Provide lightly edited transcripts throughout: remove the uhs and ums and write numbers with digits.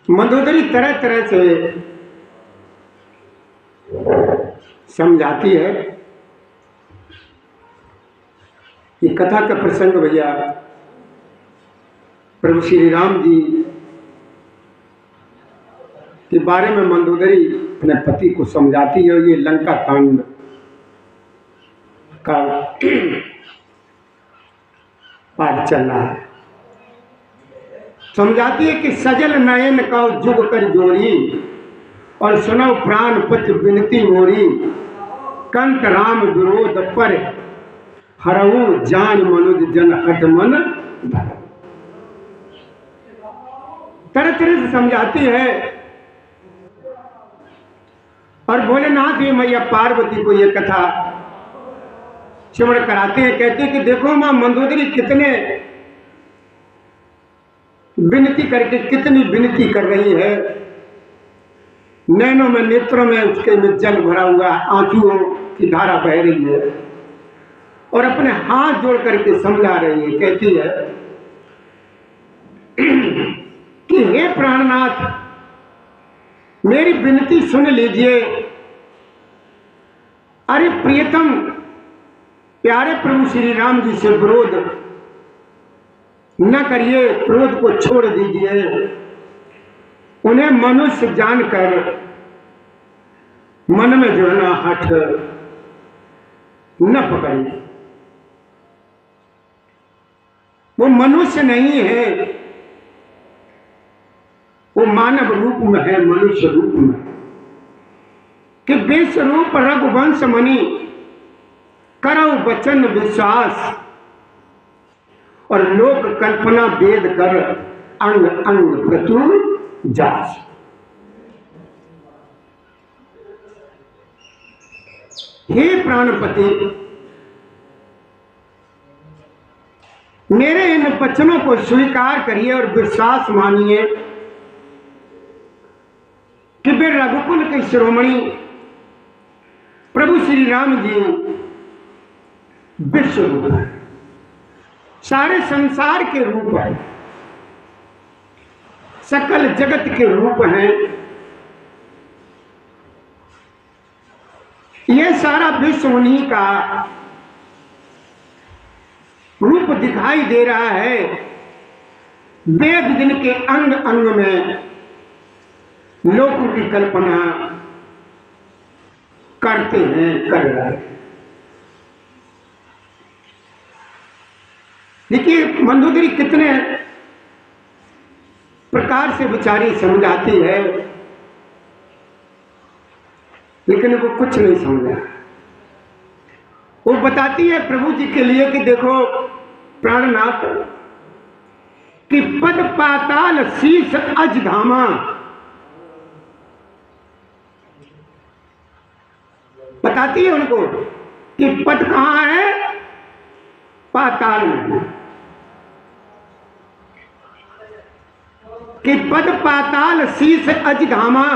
मंदोदरी तरह तरह से समझाती है। ये कथा का प्रसंग भैया प्रभु श्री राम जी के बारे में मंदोदरी अपने पति को समझाती है। ये लंका कांड का पाठ चल रहा है। समझाती है कि सजल नयन का जुग कर जोरी और सुनो प्राण पति बिनती मोरी, कंत राम विरोध पर हरऊ जान मनुज जन हट मन। तरह तरह से समझाती है और भोलेनाथ भी मैया पार्वती को ये कथा श्रवण कराते हैं। कहते हैं कि देखो मां मंदोदरी कितने विनती करके कितनी विनती कर रही है। नैनों में नेत्रों में उसके में जल भरा हुआ, आंसुओं की धारा बह रही है और अपने हाथ जोड़ करके समझा रही है। कहती है कि हे प्राणनाथ, मेरी विनती सुन लीजिए। अरे प्रियतम, प्यारे प्रभु श्री राम जी से विरोध न करिए, क्रोध को छोड़ दीजिए। उन्हें मनुष्य जानकर मन में जो है ना हठ न पकड़िए। वो मनुष्य नहीं है, वो मानव रूप में है, मनुष्य रूप में। कि विश्वरूप रघुवंश मणि करो वचन विश्वास और लोक कल्पना वेद कर अंग अंग प्रचुर जास। हे प्राणपति, मेरे इन वचनों को स्वीकार करिए और विश्वास मानिए कि वे रघुकुल के शिरोमणि प्रभु श्री राम जी विश्व रूप है, सारे संसार के रूप है, सकल जगत के रूप हैं। यह सारा विश्व उन्हीं का रूप दिखाई दे रहा है। वेद दिन के अंग अंग में लोगों की कल्पना करते हैं, कर रहे हैं। देखिए मंदोदरी कितने प्रकार से बेचारी समझाती है, लेकिन वो कुछ नहीं समझा। वो बताती है प्रभु जी के लिए कि देखो प्राणनाथ, कि पद पाताल शीश अज धामा। बताती है उनको कि पद कहां है, पाताल में। कि पद पाताल शीश अज धामा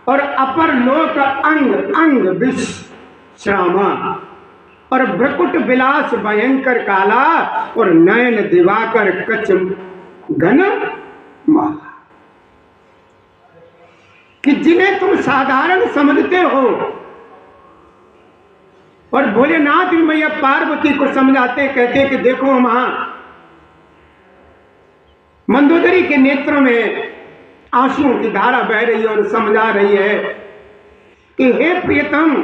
और अपर लोक अंग अंग विश्रामा और भ्रकुट विलास भयंकर काला और नयन दिवाकर कच घन माला। कि जिन्हें तुम साधारण समझते हो, और भोलेनाथ भी मैया पार्वती को समझाते, कहते कि देखो मां मंदोदरी के नेत्रों में आंसुओं की धारा बह रही है और समझा रही है कि हे प्रियतम,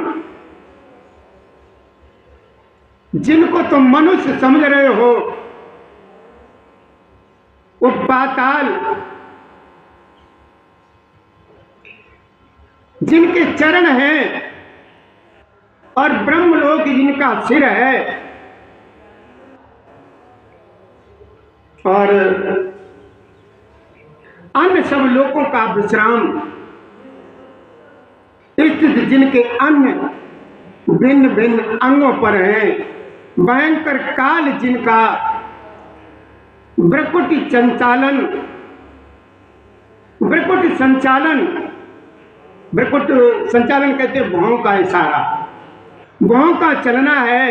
जिनको तुम मनुष्य समझ रहे हो वो पाताल, जिनके चरण हैं और ब्रह्मलोक जिनका सिर है, और अन्य सब लोगों का विश्राम स्थित जिनके अन्य भिन्न भिन्न अंगों पर हैं, भयंकर काल जिनका भ्रकुटी संचालन, भ्रकुट संचालन कहते हैं भौं का इशारा, भौं का चलना है,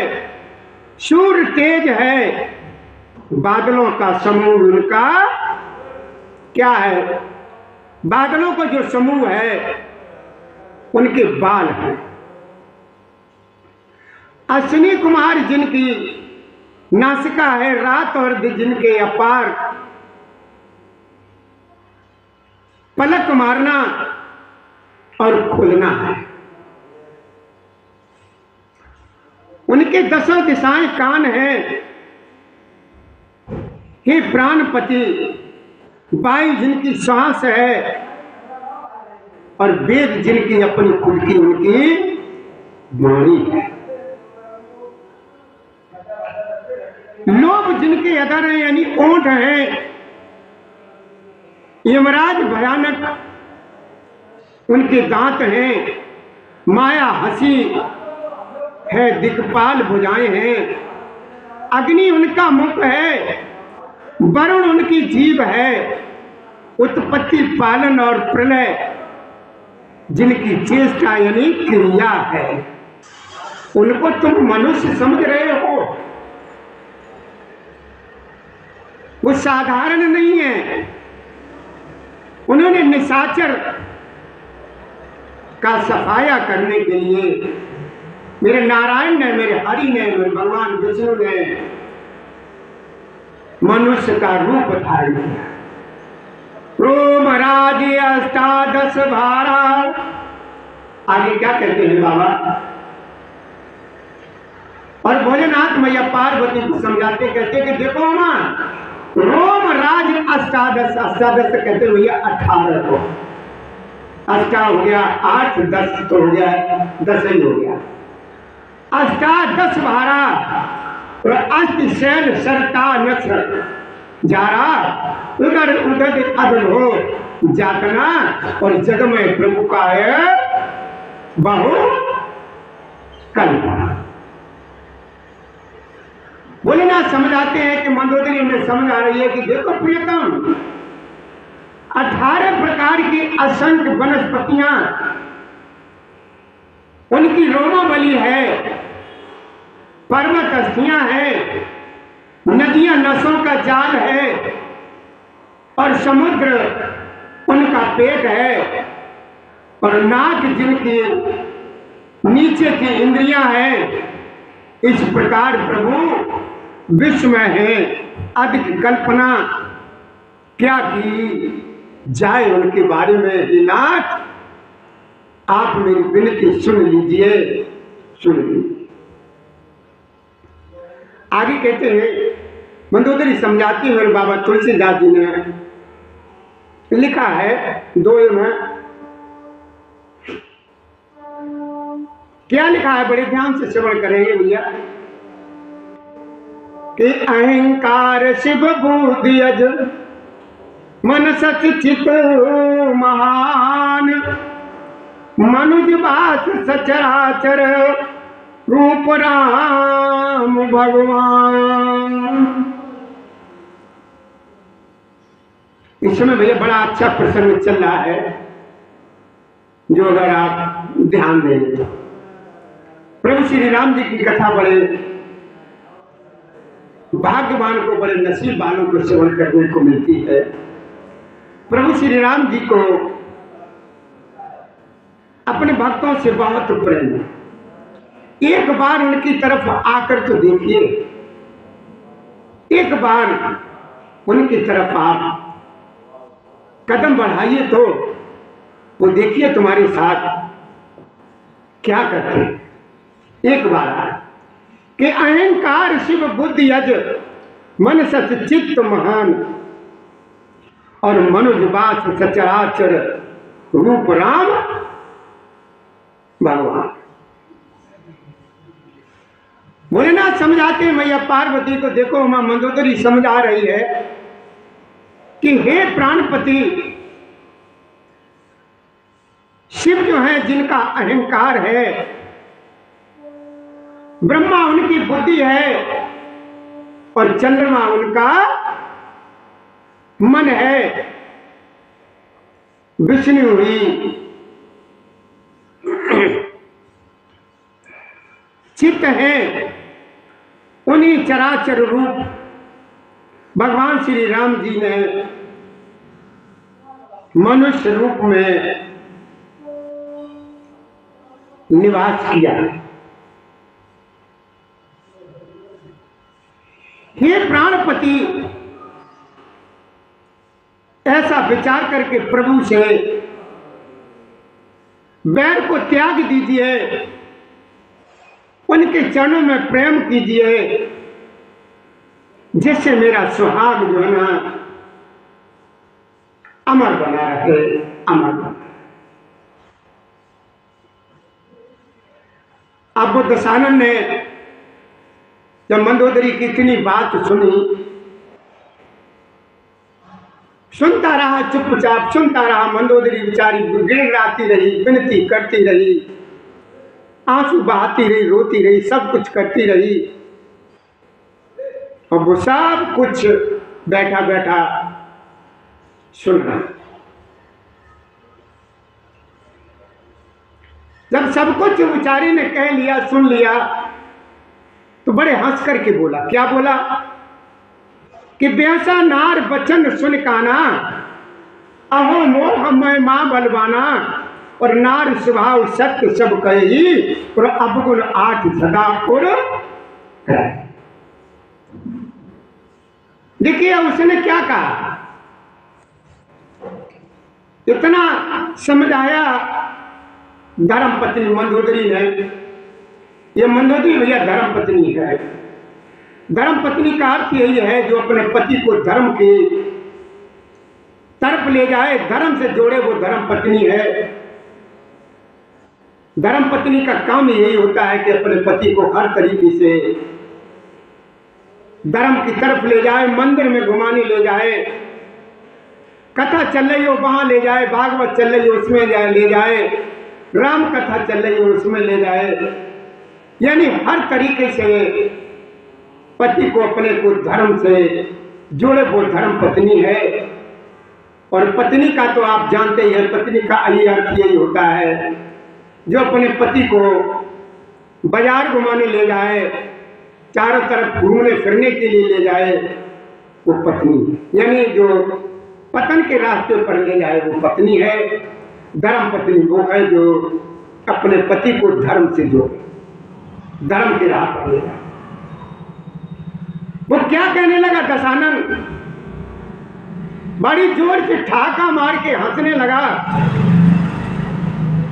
सूर्य तेज है, बादलों का समूह उनका क्या है, बादलों का जो समूह है उनके बाल हैं। अश्विनी कुमार जिनकी नासिका है, रात और दिन जिनके अपार, पलक मारना और खुलना है। उनके 10 दिशाएं कान हैं। हे प्राणपति, वायु जिनकी सांस है और वेद जिनकी अपनी खुद की उनकी वाणी है। लोभ जिनके अधर हैं यानी ओंठ हैं। यमराज भयानक उनके दांत हैं। माया हंसी है, दिक्पाल भुजाएं हैं। अग्नि उनका मुख है, वरुण उनकी जीभ है। उत्पत्ति, पालन और प्रलय जिनकी चेष्टा यानी क्रिया है। उनको तुम मनुष्य समझ रहे हो, वो साधारण नहीं है। उन्होंने निशाचर का सफाया करने के लिए मेरे नारायण ने, मेरे हरि ने, मेरे भगवान विष्णु ने मनुष्य का रूप धारण किया। रोम राज्य अष्टादश भारा। आगे क्या कहते हैं बाबा? और भोलेनाथ मैया पार्वती को समझाते कहते कि देखो मां, रोम राज अष्टादश, अष्टादश कहते भैया 18 को, अष्टा हो गया 8, 10 तो हो गया, 10 ही हो गया। अष्टादश भारा और अष्ट शैल सरता नक्षर जारा उधर उधर अदल हो जातना और जग में प्रभु का है बहु कल्पना। बोले ना समझाते हैं कि मंदोदरी में समझ आ रही है कि देखो प्रियतम, 18 प्रकार की असंख्य वनस्पतियां उनकी रोमावली है, पर्वत अस्थियां हैं, नदियां नसों का जाल है और समुद्र उनका पेट है और नाक जिनकी नीचे की इंद्रियां हैं। इस प्रकार प्रभु विश्व में है, अधिक कल्पना क्या की जाए उनके बारे में। हे नाथ, आप मेरी विनती सुन लीजिए, सुन लीजिए। आगे कहते हैं, मंदोदरी समझाती है, बाबा तुलसीदास जी ने लिखा है 2 में। क्या लिखा है? बड़े ध्यान से श्रवण करेंगे भैया। कि अहंकार शिव बुद्धि अज मन सच चित महान, मनुज बास सचराचर रूप राम भगवान। इस समय भैया बड़ा अच्छा प्रसंग चल रहा है, जो अगर आप ध्यान देंगे, प्रभु श्री राम जी की कथा बड़े भाग्यवान को, बड़े नसीब वालों को श्रवण करने को मिलती है। प्रभु श्री राम जी को अपने भक्तों से बहुत प्रेम है। एक बार उनकी तरफ आकर तो देखिए, एक बार उनकी तरफ आप कदम बढ़ाइए तो वो देखिए तुम्हारे साथ क्या करते हैं। एक बार कि अहंकार शिव बुद्धि अज मन सच चित्त महान और मनुज बास सचराचर रूप राम भगवान। भोलेनाथ समझाते हैं मैया पार्वती को, देखो मां मंदोदरी समझा रही है कि हे प्राणपति, शिव जो है जिनका अहंकार है, ब्रह्मा उनकी बुद्धि है और चंद्रमा उनका मन है, विष्णु हुई चित्त है। उन्हीं चराचर रूप भगवान श्री राम जी ने मनुष्य रूप में निवास किया। हे प्राणपति, ऐसा विचार करके प्रभु से बैर को त्याग दीजिए, उनके चरणों में प्रेम कीजिए, जिससे मेरा सुहाग जो है ना अमर बना रहे, अमर बना। अब वो दशानन ने जब मंदोदरी की इतनी बात सुनी, सुनता रहा, चुपचाप सुनता रहा। मंदोदरी बेचारी गिड़गिड़ाती रही, विनती करती रही, आंसू बहाती रही, रोती रही, सब कुछ करती रही। और वो सब कुछ बैठा बैठा सुन रहा। जब सब कुछ बेचारी ने कह लिया, सुन लिया, तो बड़े हंस करके बोला। क्या बोला कि बेहसा नार बचन सुन काना, अहो मोह मैं मां बलवाना, और नार स्वभाव सत्य सब कही, और अवगुण आठ सदा और। देखिए उसने क्या कहा, इतना समझाया धर्मपत्नी मंदोदरी ने। ये मंदोदरी भैया धर्मपत्नी है। धर्मपत्नी का अर्थ यही है जो अपने पति को धर्म की तरफ ले जाए, धर्म से जोड़े, वो धर्मपत्नी है। धर्मपत्नी का काम यही होता है कि अपने पति को हर तरीके से धर्म की तरफ ले जाए, मंदिर में घुमाने ले जाए, कथा चल रही हो वहां ले जाए, भागवत चल रही हो उसमें जाए ले जाए, राम कथा चल रही हो उसमें ले जाए, यानी हर तरीके से पति को अपने को धर्म से जोड़े, वो धर्म पत्नी है। और पत्नी का तो आप जानते ही हैं, पत्नी का यही अर्थ यही होता है जो अपने पति को बाजार घुमाने ले जाए, चारों तरफ घूमने फिरने के लिए ले जाए, वो पत्नी, यानी जो पतन के रास्ते पर ले जाए वो पत्नी है। धर्म पत्नी वो है जो अपने पति को धर्म से जोड़े, धर्म के राह पर ले जाए। वो क्या कहने लगा दशानन, बड़ी जोर से ठाका मार के हंसने लगा,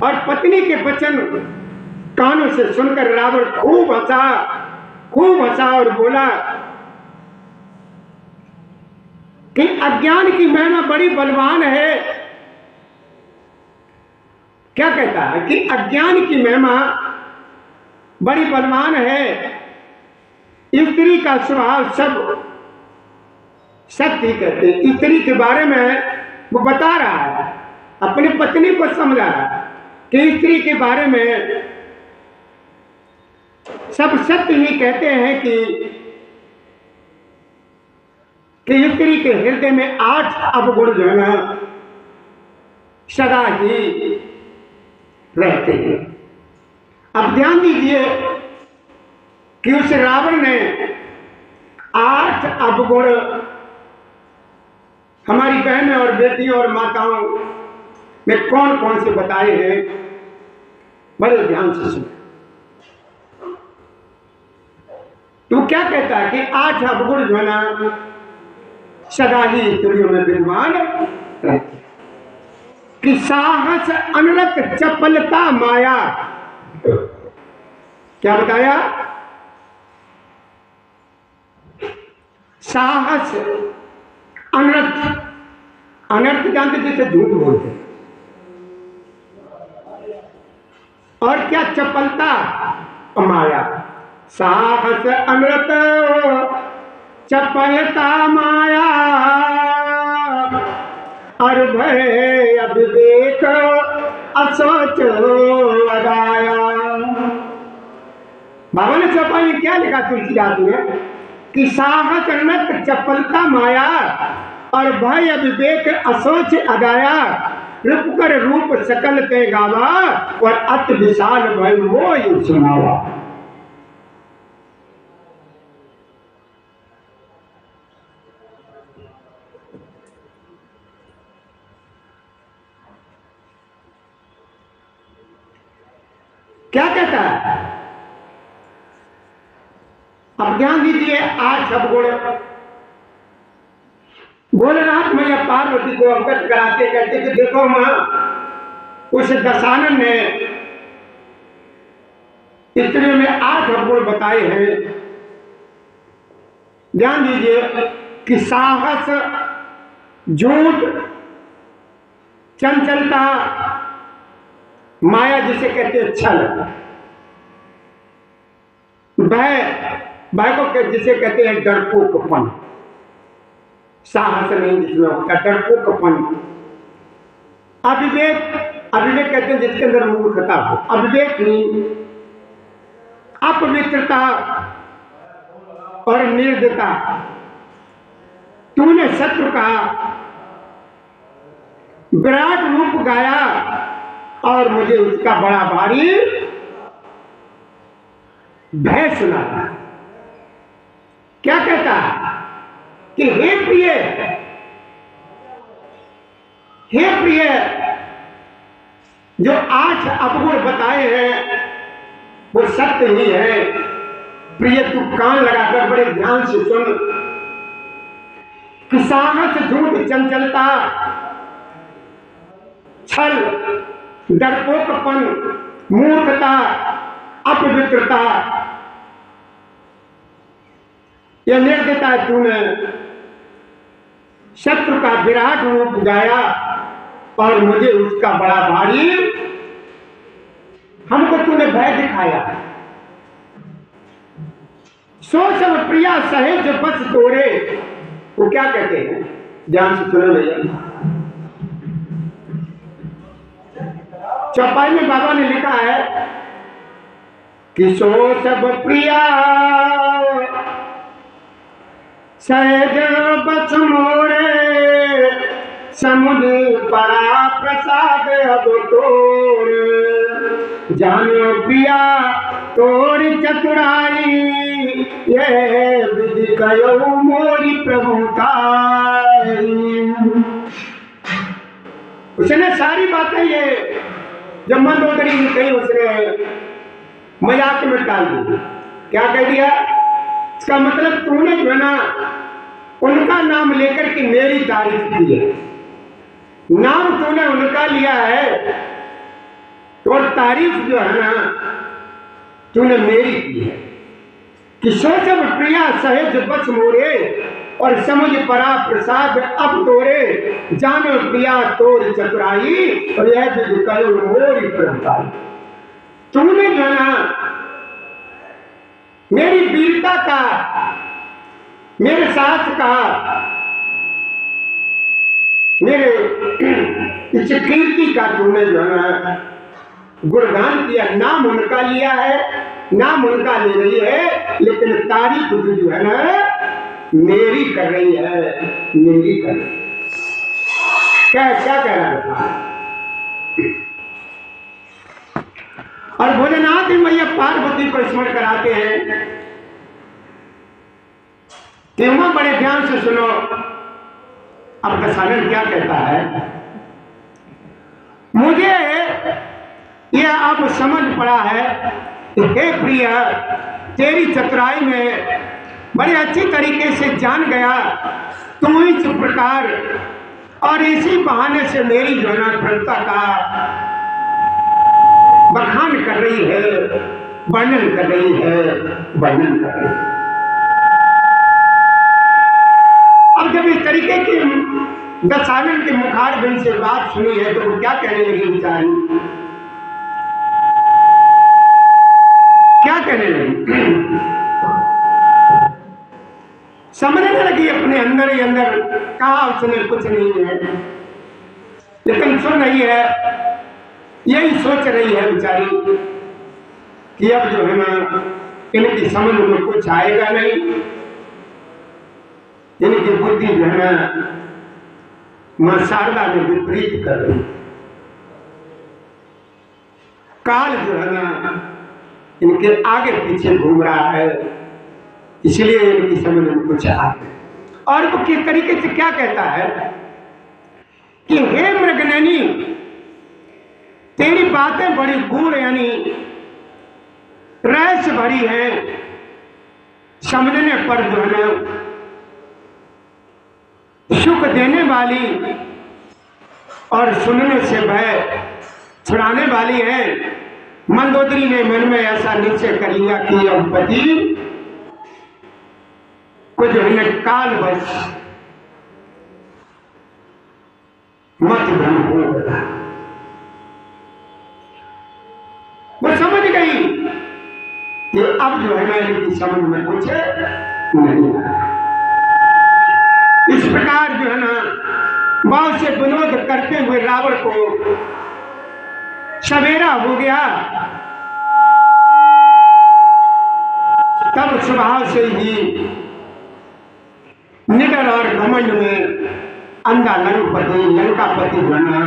और पत्नी के वचन कानों से सुनकर रावण खूब हंसा और बोला कि अज्ञान की महिमा बड़ी बलवान है। क्या कहता है कि अज्ञान की महिमा बड़ी बलवान है, स्त्री का स्वभाव सब सत्य कहते हैं। स्त्री के बारे में वो बता रहा है, अपनी पत्नी को समझा रहा है कि स्त्री के बारे में सब सत्य ही कहते हैं कि स्त्री के हृदय में 8 अवगुण जो है ना सदा ही रहते हैं। अब ध्यान दीजिए कि उस रावण ने 8 अवगुण हमारी बहनें और बेटियों और माताओं में कौन कौन से बताए हैं, बड़े ध्यान से सुने। तो क्या कहता है कि 8 अवगुण जो है ना सदा ही स्त्रियों में विद्यमान रहते, कि साहस, अनरत, चपलता, माया। क्या बताया? साहस, अनर्थ, अनर्थ जानते जैसे झूठ बोलते, और क्या? चपलता, माया। साहस, अनर्थ, चपलता, माया, और भय अविवेक, असोच अदाया। बाबा ने चौपाई में क्या लिखा तुलसीदास में कि साहस, अनर्थ, चपलता, माया, और भय अविवेक, असोच अदाया, रूप कर रूप सकल ते गावा, और अति विशाल भय मोह सुनावा। क्या कहता है? अब ध्यान दीजिए, आज सब गुण भोलेनाथ मैया पार्वती को अवगत कराते कहते कि देखो मां, उस दशानन ने स्त्रियों में 8 गुण बताए हैं। ध्यान दीजिए कि साहस, झूठ, चंचलता, माया जिसे कहते हैं छल, भय को जिसे कहते हैं डरपोकपन, साहस नहीं जिसमें होता डरपोकपन, अविवेक कहते हैं जिसके अंदर मूर्खता हो, अविवेकहीन, अपवित्रता और निर्दयता। तूने शत्रु का विराट रूप गाया और मुझे उसका बड़ा भारी भय सुनाता। क्या कहता कि हे प्रिय, जो 8 अवगुण बताए हैं वो सत्य ही है। प्रिय, तू कान लगाकर बड़े ध्यान से सुन कि साहस, झूठ, चंचलता, छल, डरपोकपन, मूर्खता, अपवित्रता, यह निर्दयता, तूने शत्रु का विराट रूप गाया और मुझे उसका बड़ा भारी, हमको तूने भय दिखाया। सो सब प्रिया सहेज बस तोरे, वो क्या कहते हैं? ध्यान से सुनो भैया। चौपाई में बाबा ने लिखा है कि सो सब प्रिया सहज बस मोरे, समुद्र परा प्रसाद अब तोर, जानो प्रिया तोरी चतुराई, ये विधि कयो मोरी प्रभुताई। उसने सारी बातें ये जब मंदोदरी ने कही, उसने मजाक में डाल दी। क्या कह दिया? इसका मतलब तूने जो है ना उनका नाम लेकर के मेरी तारीफ की है, नाम तूने उनका लिया है तो तारीफ जो है ना तूने मेरी की है। कि सो सब प्रिया सहज बस मोरे, और समझ परा प्रसाद अब तोरे, जानो प्रिया तोर चतुराई, और यह कयो मोरी प्रभुताई। तूने जो ना मेरी वीरता का, मेरे साथ का, मेरे इस कीर्ति का तूने जो है ना गुणगान किया। नाम उनका लिया है, नाम उनका ले रही है, लेकिन तारीफ जो है ना मेरी कर रही है, मेरी कर रही है। क्या कह रहा था? और भोलेनाथ ही मैया पार्वती को स्मरण कराते हैं कि वहां बड़े ध्यान से सुनो। अब दशानन क्या कहता है? मुझे यह अब समझ पड़ा है, हे प्रिय, तेरी चतुराई में बड़े अच्छी तरीके से जान गया तू इस प्रकार, और इसी बहाने से मेरी जो है प्रभुता का बखान कर रही है, वर्णन कर रही है, वर्णन कर रही है। अब जब इस तरीके की दशानन के मुखारबिंद से बात सुनी है तो वो क्या कहने लगी बेचारी? क्या कहने लगी? समझने लगी अपने अंदर ही अंदर, कहा उसने कुछ नहीं है, लेकिन सुन रही है, यही सोच रही है बेचारी कि अब जो है ना इनकी समझ में कुछ आएगा नहीं, इनकी बुद्धि जो है ना मां शारदा ने विपरीत कर रही। काल जो है ना इनके आगे पीछे घूम रहा है, इसलिए इनकी समझ में कुछ आ गया। और वो किस तरीके से क्या कहता है कि हे मृगनयनी, तेरी बातें बड़ी गूढ़ यानी भरी है, समझने पर जो है सुख देने वाली और सुनने से भय छुड़ाने वाली है। मंदोदरी ने मन में ऐसा निश्चय कर लिया कि अब पति को जो है काल बस मत भ्रम हो गया। वो समझ गई कि अब जो है ना इनकी समझ में कुछ नहीं आया। इस प्रकार जो है ना बहुत से विनोद करते हुए रावण को सवेरा हो गया। तब स्वभाव से ही निडर और घमंड में अंधा लंकापति जो है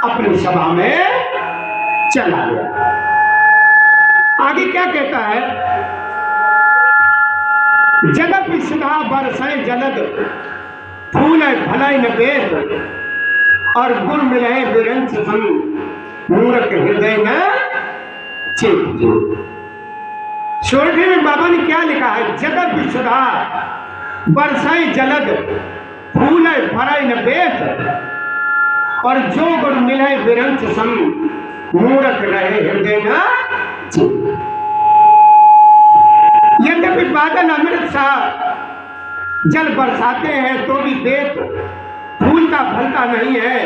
अपनी सभा में चला गया। आगे क्या कहता है? जगत सुधा बरसै जलद फूल भलय न वेद और गुण मिले विरंच संग मूर्ख हृदय न चेत। सोरठे में बाबा ने क्या लिखा है? जगत सुधा बरसै जलद फूल भलय न वेद और जो गुण मिले विरंच संग मूर्ख रहे हृदय न चेत। यद्यपि बादल अमृत सा जल बरसाते हैं तो भी देख फूलता फलता नहीं है।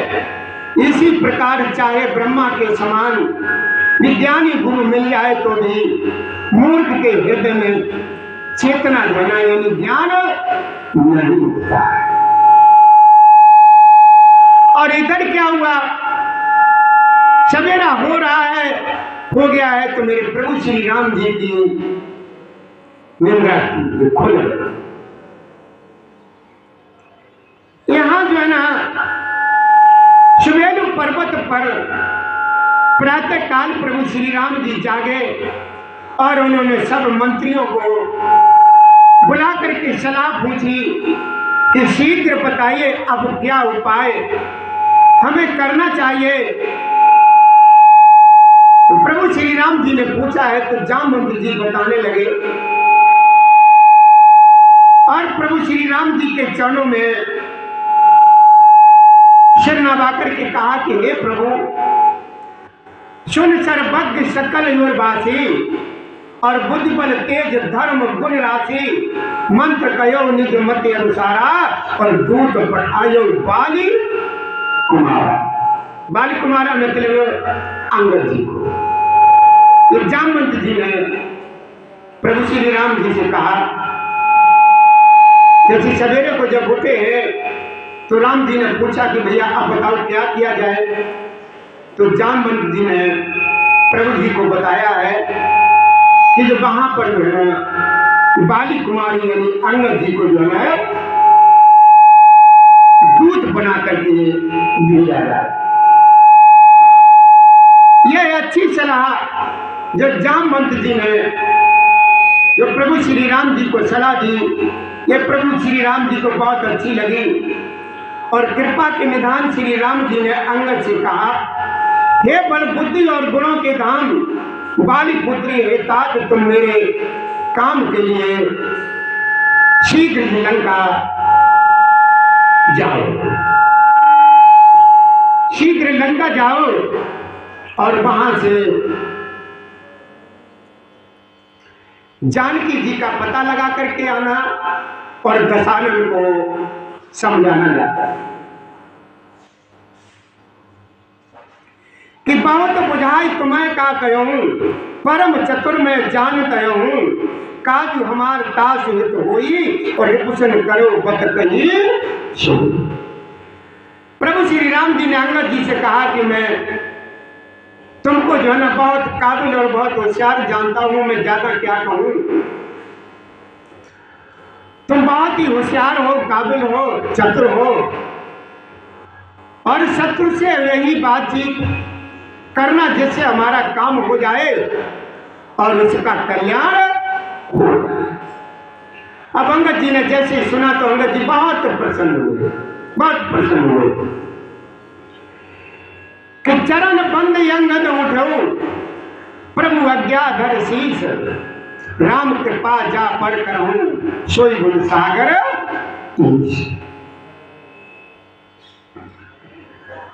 इसी प्रकार चाहे ब्रह्मा के समान विज्ञानी गुरु मिल जाए तो भी मूर्ख के हृदय में चेतना धना यानी ज्ञान नहीं होता। और इधर क्या हुआ? सवेरा हो रहा है, हो गया है तो मेरे प्रभु श्री राम जी की निंदा खुल। यहां जो है ना सुमेरु पर्वत पर प्रातः काल प्रभु श्री राम जी जागे और उन्होंने सब मंत्रियों को बुला करके सलाह पूछी कि शीघ्र बताइए अब क्या उपाय हमें करना चाहिए। प्रभु श्री राम जी ने पूछा है तो जामवंत जी बताने लगे और प्रभु श्री राम जी के चरणों में सिर नवा करके कहा कि हे प्रभु सुन सर्वज्ञ सकल युवासी और बुद्धि बल तेज धर्म गुण राशि मंत्र कयो निज मत अनुसारा और दूत पठायो बाली कुमारा। बाली कुमारा मतलब अंगद जी को। जामवंत जी ने प्रभु श्री राम जी से कहा, जैसे सवेरे को जब उठे तो राम जी ने पूछा कि भैया आप बताओ क्या किया जाए। तो जामवंत जी ने प्रभु जी को बताया है कि जो वहां पर जो है बाली कुमारी यानी अंगद जी को जो है दूत बना करके भेजा जाए। यह अच्छी सलाह जो जामवंत जी ने जो प्रभु श्री राम जी को सलाह दी, ये प्रभु श्री राम जी को बहुत अच्छी लगी और कृपा के निधान श्री राम जी ने अंगद से कहा, हे बल बुद्धि और गुणों के धाम बाली पुत्री हे तात तुम मेरे काम के लिए शीघ्र लंका जाओ, शीघ्र लंका जाओ और वहां से जानकी जी का पता लगा करके आना और दशानन को समझाना जाता है कि बहुत बुझाई तुम्हें का कहूं परम चतुर में जानत हूं काज हमार दास हित होई और रिपुसन करो बत कही। प्रभु श्री राम जी ने अंगद जी से कहा कि मैं तुमको जो है ना बहुत काबिल और बहुत होशियार जानता हूं, मैं ज्यादा क्या कहूं। तुम बहुत ही होशियार हो, काबिल हो, चतुर हो और शत्रु से यही बातचीत करना जिससे हमारा काम हो जाए और उसका कल्याण हो। अब अंगद जी ने जैसे सुना तो अंगद जी बहुत प्रसन्न हुए, बहुत प्रसन्न हुए कि चरण बंद अंगद उठो प्रभु अज्ञाधर शीस, राम कृपा जा पढ़ करहूं, सोई गुण सागर ईश।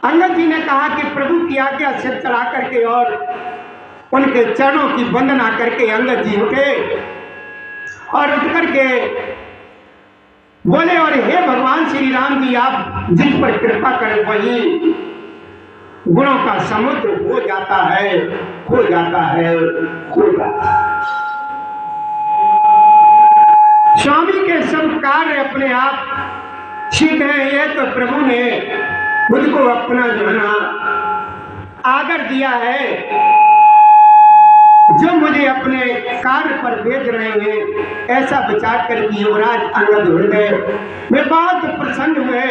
अंगद जी ने कहा कि प्रभु की आज्ञा सिर चढ़ा करके और उनके चरणों की वंदना करके अंगद जी उठे और उठ करके बोले, और हे भगवान श्री राम जी, आप जिस पर कृपा करें वही गुणों का समुद्र हो जाता है, हो जाता है, हो जाता है। स्वामी के सब कार्य अपने आप सिद्ध हैं। यह तो प्रभु ने मुझको अपना जो है ना आदर दिया है, जो मुझे अपने कार्य पर भेज रहे हैं, ऐसा विचार करके युवराज अंगद हृदय में बहुत प्रसन्न हुए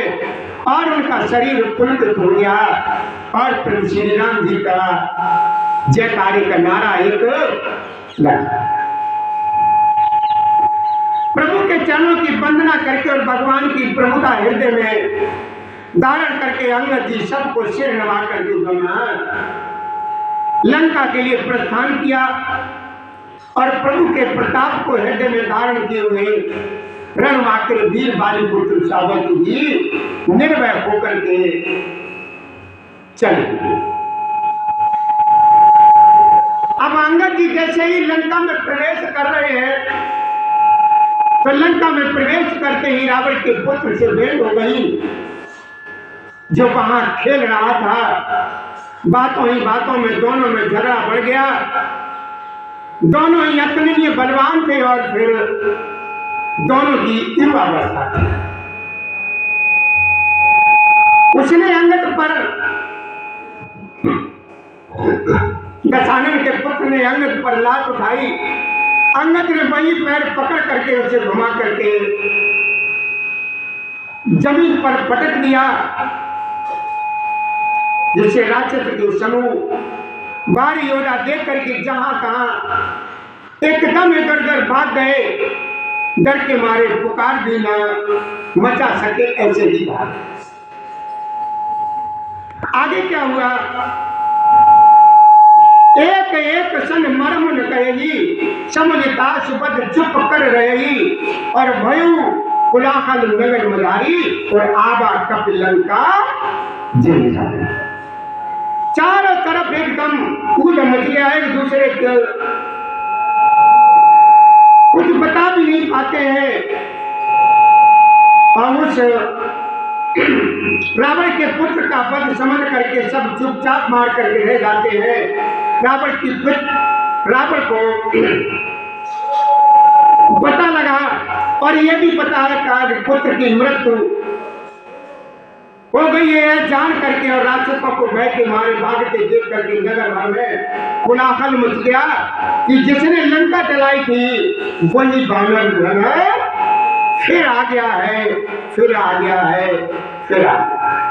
और उनका शरीर पुलकित हो गया और प्रभु श्री राम जी का जयकारी का नारा एक लगा। प्रभु के चरणों की वंदना करके और भगवान की प्रभुता हृदय में धारण करके अंगद जी सबको सिर नवा करके लंका के लिए प्रस्थान किया और प्रभु के प्रताप को हृदय में धारण किए हुए रणवाक्र वीर बालीपुत्र सावक जी निर्भय होकर के चले गए। अब अंगद जी जैसे ही लंका में प्रवेश कर रहे हैं तो लंका में प्रवेश करते ही रावण के पुत्र से भेंट हो गई, जो वहां खेल रहा था। बातों ही बातों में दोनों में झगड़ा बढ़ गया। दोनों ही अतुलनीय बलवान थे और फिर दोनों की युवावस्था थी। उसने अंगद पर, दशानन के पुत्र ने अंगद पर लात उठाई। अंगद ने वही पैर पकड़ करके उसे घुमा करके जमीन पर पटक दिया, जिससे राक्षस के समूह भारी योद्धा देख करके जहां तहां एकदम इधर उधर भाग गए। डर के मारे पुकार भी ना मचा सके, ऐसे ही भाग। आगे क्या हुआ? एक एक सन मर्म न कहेगी, समझता सुपद चुप कर रहेगी, और भयु कुलाहल नगर मदारी और आबा कप लंका जल जाए। चारों तरफ एकदम कूद मच गया, एक दूसरे के कुछ बता भी नहीं पाते हैं और उस रावण के पुत्र का वध समझ करके सब चुपचाप मार करके रह जाते हैं। रावण को पता लगा और यह भी पता है कि पुत्र की मृत्यु हो गई है जान करके, और राक्षसों को भय के मारे भागते देख करके नगर भर में कोलाहल मच गया कि जिसने लंका जलाई थी वही बानर धन फिर आ गया है, फिर आ गया है, फिर आ गया है।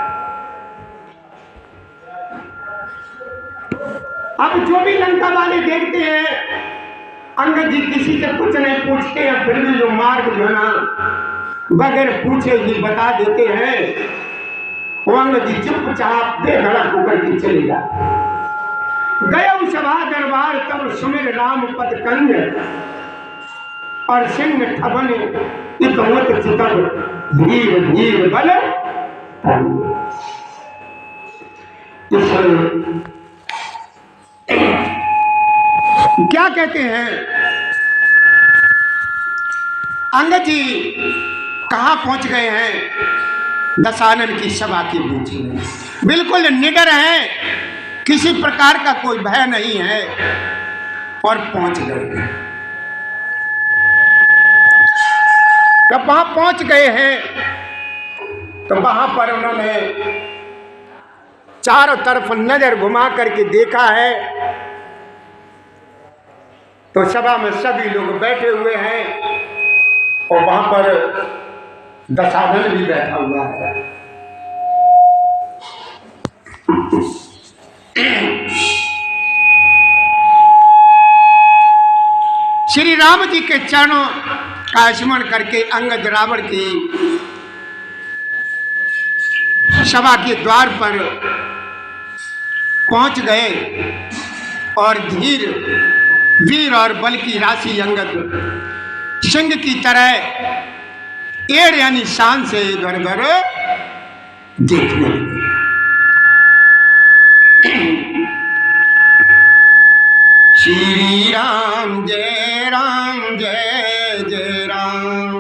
अब जो भी लंका वाले देखते हैं, अंगद जी किसी से कुछ नहीं पूछते हैं, फिर भी जो मार्ग जो ना बगैर पूछे ही बता देते हैं, वो अंगद जी चुपचाप बेधड़क होकर के चले जाते। गए सभा दरबार तब सुमिर राम पद कंज, और सिंह ठबन इतवत चितव धीर धीर बल। क्या कहते हैं अंगद जी कहां पहुंच गए हैं? दशानन की सभा के बीच में बिल्कुल निडर है, किसी प्रकार का कोई भय नहीं है, और पहुंच गए। जब वहां पहुंच गए हैं तो वहां पर उन्होंने चारों तरफ नजर घुमा करके देखा है तो सभा में सभी लोग बैठे हुए हैं और वहां पर दशानन भी बैठा हुआ है। श्री राम जी के चरणों का स्मरण करके अंगद रावण की सभा के द्वार पर पहुंच गए और धीर वीर और बल की राशि अंगद सिंह की तरह एड़ यानी शान से इधर उधर देखने लगे। श्री राम जय जय राम।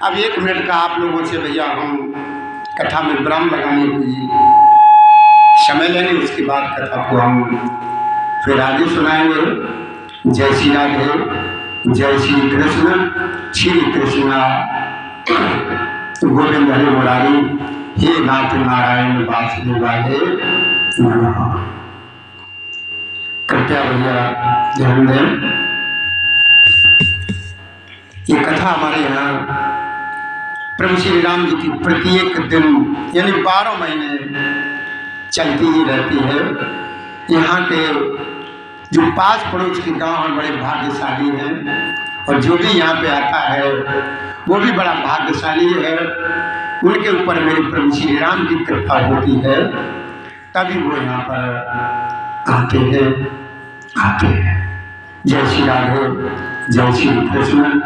अब 1 मिनट का आप लोगों से भैया हम कथा में विराम लगाने की समय लेंगे, उसके बाद कथा को हम फिर आगे सुनाएंगे। जय श्री राधे, जय श्री कृष्ण, श्री कृष्ण गोविंद हरे मुरारी, हे नाथ नारायण वासुदेवाय नमः। कृपया भैया ध्यान दें। ये कथा हमारे यहाँ प्रभु श्री राम जी की प्रत्येक दिन यानी 12 महीने चलती ही रहती है। यहाँ के जो पास पड़ोस के गांव हैं बड़े भाग्यशाली हैं, और जो भी यहाँ पे आता है वो भी बड़ा भाग्यशाली है। उनके ऊपर मेरे प्रभु श्री राम की कृपा होती है, तभी वो यहाँ पर आते हैं। जय श्री राधे, जय श्री कृष्ण,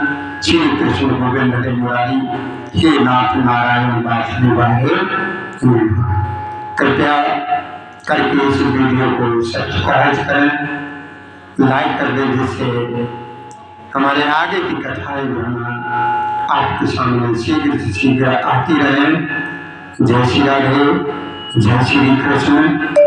श्री कृष्ण गोविंद हरे मुरारी, हे नाथ नारायण वासुदेवाय नमः। कृपया करके इस वीडियो को सब्सक्राइब करें, लाइक कर दें, जिससे हमारे आगे की कथाएं जो हैं आपके सामने शीघ्र से शीघ्र आती रहें। जय श्री राधे, जय श्री कृष्ण।